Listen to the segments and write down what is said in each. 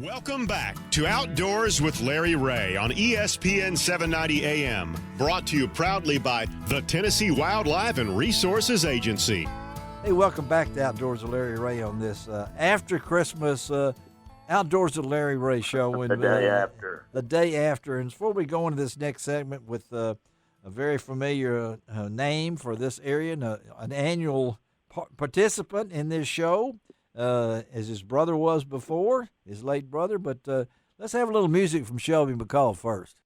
Welcome back to Outdoors with Larry Ray on ESPN 790 AM, brought to you proudly by the Tennessee Wildlife and Resources Agency. Hey, welcome back to Outdoors with Larry Ray on this after Christmas Outdoors with Larry Ray show. The day after. The day after. And before we go into this next segment with a very familiar name for this area, and an annual participant in this show, as his brother was before, his late brother. But let's have a little music from Shelby McCall first.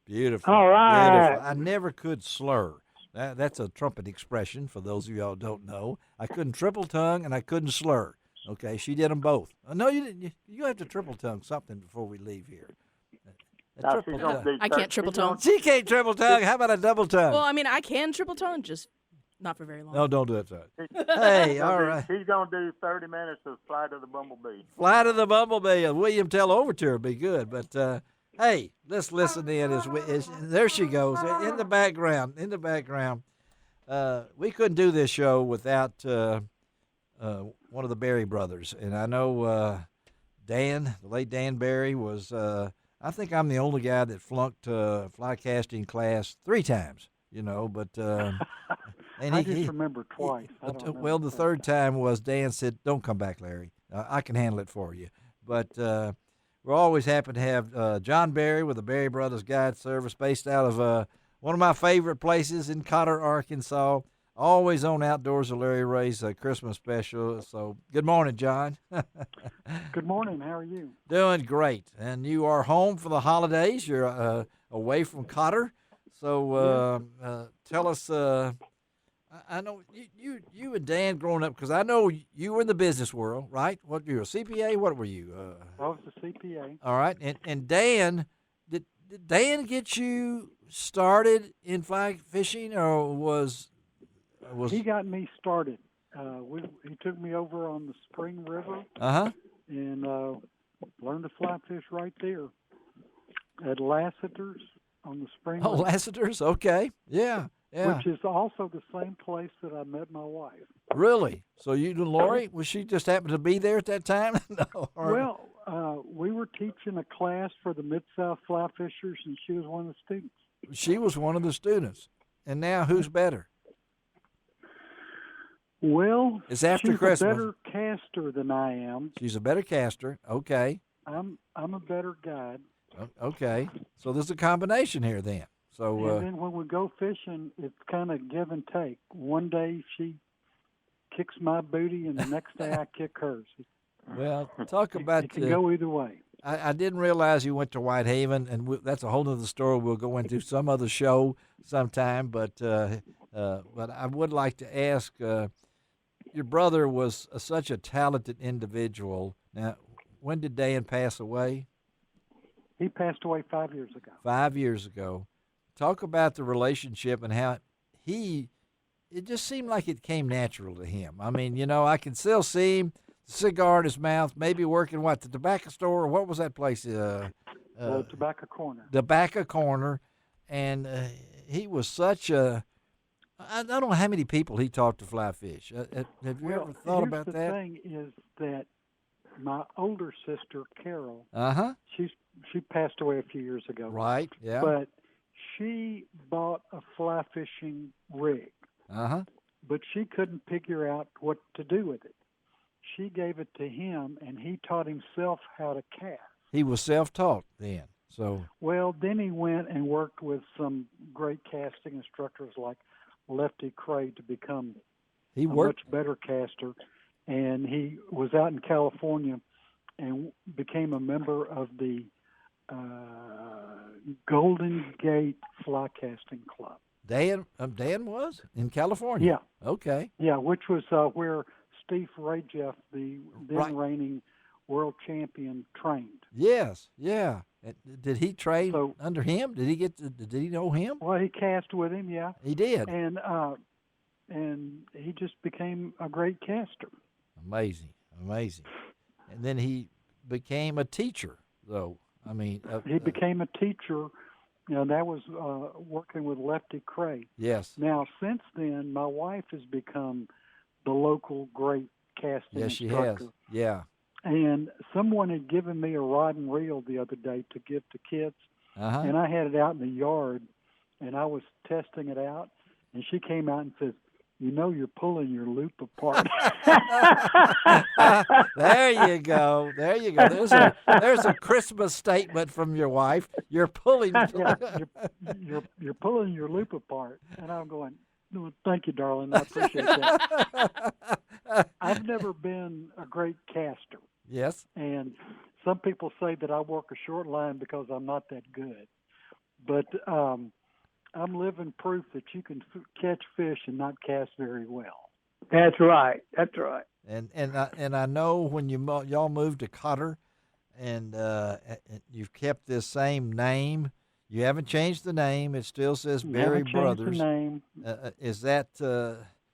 Beautiful. All right. Beautiful. I never could slur. That's a trumpet expression for those of y'all who don't know. I couldn't triple tongue and I couldn't slur. Okay, she did them both. No, you didn't. You have to triple tongue something before we leave here. I can't triple tongue. She can't triple tongue. How about a double tongue? Well, I mean, I can triple tongue, just not for very long. No, don't do it. Hey, all right. He's going to do 30 minutes of Flight of the Bumblebee. Flight of the Bumblebee. William Tell Overture would be good. But, hey, let's listen in. There she goes in the background. We couldn't do this show without one of the Berry brothers. And I know Dan, the late Dan Berry, was I think I'm the only guy that flunked fly casting class 3 times, but and I just remember twice. Well, the third time was Dan said, "Don't come back, Larry. I can handle it for you." But we're always happy to have John Berry with the Berry Brothers Guide Service, based out of one of my favorite places in Cotter, Arkansas. Always on Outdoors with Larry Ray's Christmas special. So good morning, John. Good morning. How are you? Doing great. And you are home for the holidays. You're away from Cotter. So tell us. I know you and Dan growing up, because I know you were in the business world, right? What, you were a CPA? What were you? I was a CPA. All right. And Dan, did Dan get you started in fly fishing, or was he got me started? He took me over on the Spring River. And learned to fly fish right there at Lassiter's on the Spring River. Oh, Lassiter's? Okay. Yeah. Which is also the same place that I met my wife. Really? So you and Lori, was she just happened to be there at that time? No. Well, we were teaching a class for the Mid-South fly fishers, and she was one of the students. She was one of the students. And now who's better? Well, it's after she's Christmas. A better caster than I am. She's a better caster. Okay. I'm a better guide. Okay. So there's a combination here then. So and then when we go fishing, it's kind of give and take. One day she kicks my booty, and the next day I kick hers. Well, talk about it can go either way. I didn't realize you went to Whitehaven, and that's a whole other story. We'll go into some other show sometime. But I would like to ask. Your brother was such a talented individual. Now, when did Dan pass away? He passed away 5 years ago. 5 years ago. Talk about the relationship and how it just seemed like it came natural to him. I mean, I can still see him, cigar in his mouth, maybe working the tobacco store, or what was that place? Tobacco Corner. Tobacco Corner. And he was such a, I don't know how many people he taught to fly fish. Have you ever thought about that? The thing is that my older sister, Carol, she passed away a few years ago. Right, yeah. But she bought a fly fishing rig. But she couldn't figure out what to do with it. She gave it to him, and he taught himself how to cast. He was self-taught then. So well, then he went and worked with some great casting instructors like Lefty Cray to become a much better caster. And he was out in California and became a member of the Golden Gate Fly Casting Club. Dan was in California. Yeah. Okay. Yeah, which was where Steve Rajeff, the then reigning world champion, trained. Yes. Yeah. Did he train under him? Did he know him? Well, he cast with him. Yeah. He did. And he just became a great caster. Amazing. And then he became a teacher, though. I mean, he became a teacher. That was working with Lefty Kreh. Yes. Now, since then, my wife has become the local great casting instructor. Yes, she has. Yeah. And someone had given me a rod and reel the other day to give to kids, and I had it out in the yard, and I was testing it out, and she came out and says, "You're pulling your loop apart." There you go. There's a Christmas statement from your wife. You're pulling. You're pulling your loop apart, and I'm going, "No, thank you, darling. I appreciate that." I've never been a great caster. Yes. And some people say that I work a short line because I'm not that good, but I'm living proof that you can catch fish and not cast very well. That's right. And I know when y'all moved to Cotter, and you've kept this same name. You haven't changed the name. It still says Berry Brothers. The name. Is that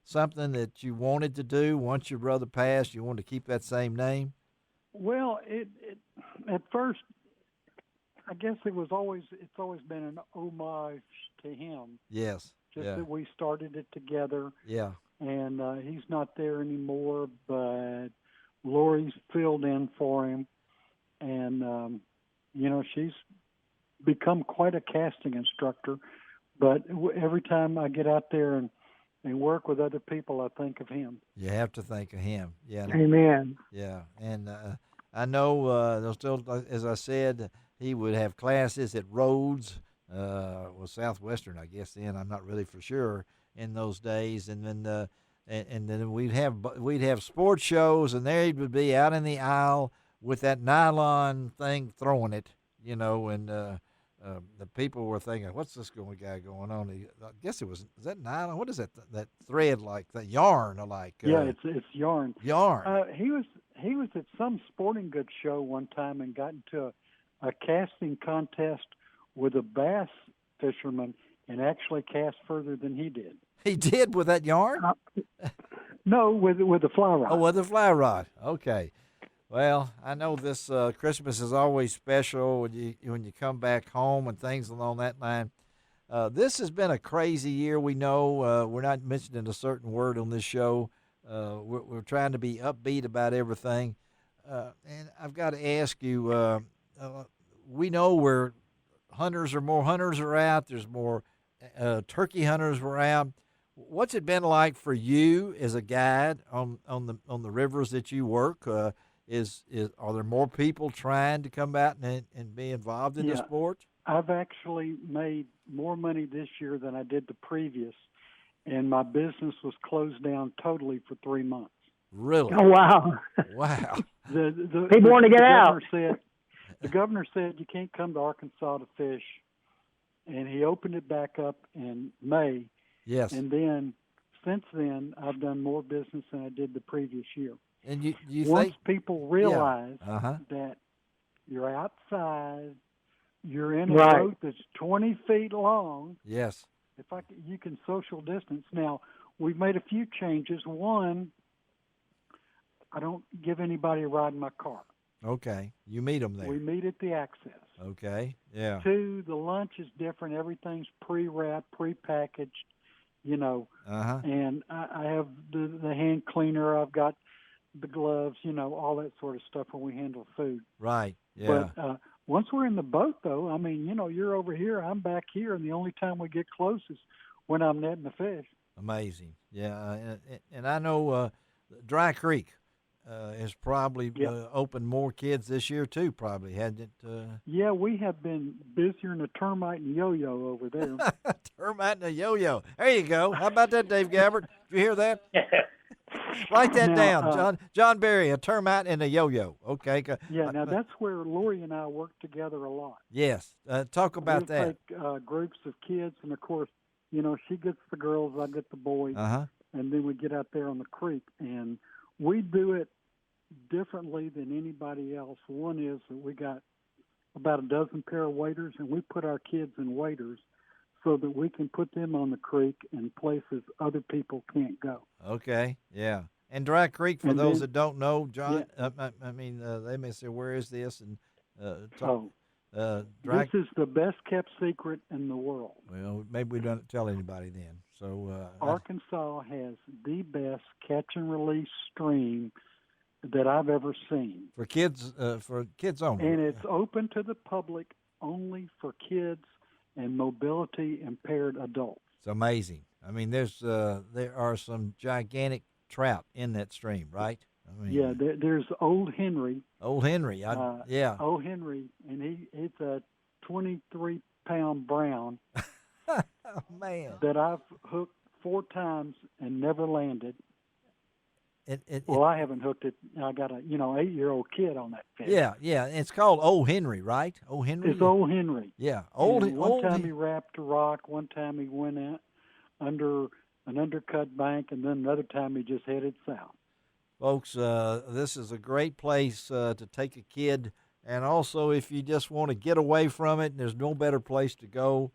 something that you wanted to do once your brother passed? You wanted to keep that same name? Well, it at first, I guess it's always been an homage to him. Yes. That we started it together. Yeah. And he's not there anymore, but Lori's filled in for him, and she's become quite a casting instructor. But every time I get out there and work with other people, I think of him. You have to think of him. Yeah. Amen. Yeah, and I know they'll still, as I said, he would have classes at Rhodes, Southwestern, I guess. Then I'm not really for sure in those days, and then we'd have sports shows, and there he would be out in the aisle with that nylon thing throwing it, and the people were thinking, what's this guy going on? I guess is that nylon? What is that thread like, that yarn like? Yeah, it's yarn. Yarn. He was at some sporting goods show one time and got into a casting contest with a bass fisherman and actually cast further than he did. He did with that yarn? No, with the fly rod. Oh, with the fly rod. Okay. Well, I know this Christmas is always special when you come back home and things along that line. This has been a crazy year. We know we're not mentioning a certain word on this show. We're trying to be upbeat about everything. And I've got to ask you, we know where more hunters are out. There's more turkey hunters were out. What's it been like for you as a guide on the rivers that you work? Are there more people trying to come out and be involved in the sport? I've actually made more money this year than I did the previous, and my business was closed down totally for 3 months. Really? Oh, wow. Wow. People want to get out. The governor said you can't come to Arkansas to fish, and he opened it back up in May. Yes. And then, since then, I've done more business than I did the previous year. And you once people realize Uh-huh. that you're outside, you're in a boat that's 20 feet long. Yes. You can social distance. Now, we've made a few changes. One, I don't give anybody a ride in my car. Okay. You meet them there. We meet at the access. Okay. Yeah. 2, the lunch is different. Everything's pre-wrapped, pre-packaged, Uh-huh. And I have the hand cleaner. I've got the gloves, all that sort of stuff when we handle food. Right. Yeah. But once we're in the boat, though, I mean, you're over here, I'm back here, and the only time we get close is when I'm netting the fish. Amazing. Yeah. And I know Dry Creek has probably opened more kids this year, too, probably, hadn't it? Yeah, we have been busier than a termite and yo-yo over there. Termite and a yo-yo. There you go. How about that, Dave Gabbard? Did you hear that? Write that down, John Berry, a termite and a yo-yo. Okay. Yeah, now that's where Lori and I work together a lot. Yes. Talk about that. Take groups of kids, and of course, she gets the girls, I get the boys, and then we get out there on the creek. And we do it differently than anybody else. One is that we got about a dozen pair of waders, and we put our kids in waders so that we can put them on the creek in places other people can't go. Okay, yeah. And Dry Creek, for those that don't know, John, they may say, where is this? And this is the best-kept secret in the world. Well, maybe we don't tell anybody then. So Arkansas has the best catch-and-release stream that I've ever seen. For kids only. And it's open to the public only for kids and mobility-impaired adults. It's amazing. I mean, there are some gigantic trout in that stream, right? I mean, there's Old Henry. Old Henry, Old Henry, and it's a 23-pound brown. Oh, man. That I've hooked 4 times and never landed. I haven't hooked it. I got a 8-year-old kid on that fish. Yeah. It's called Old Henry, right? Old Henry. It's Old Henry. Yeah, One time he wrapped a rock. One time he went out under an undercut bank, and then another time he just headed south. Folks, this is a great place to take a kid, and also if you just want to get away from it, and there's no better place to go,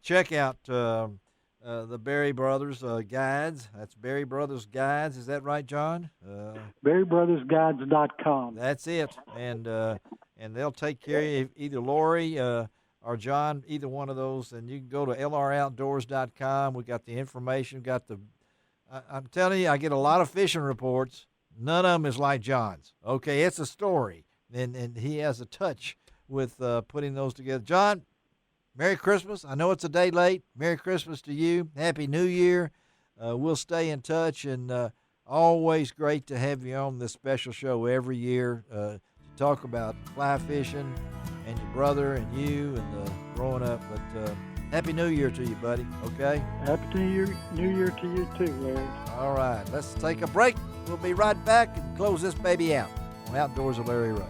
check out the Berry Brothers Guides. That's Berry Brothers Guides. Is that right, John? BerryBrothersGuides.com. That's it. And they'll take care of you, either Lori or John, either one of those. And you can go to LROutdoors.com. We got the information. I'm telling you, I get a lot of fishing reports. None of them is like John's. Okay, it's a story. And he has a touch with putting those together. John, Merry Christmas. I know it's a day late. Merry Christmas to you. Happy New Year. We'll stay in touch, and always great to have you on this special show every year to talk about fly fishing and your brother and you and growing up. But Happy New Year to you, buddy, okay? Happy New Year to you too, Larry. All right, let's take a break. We'll be right back and close this baby out on Outdoors with Larry Ray.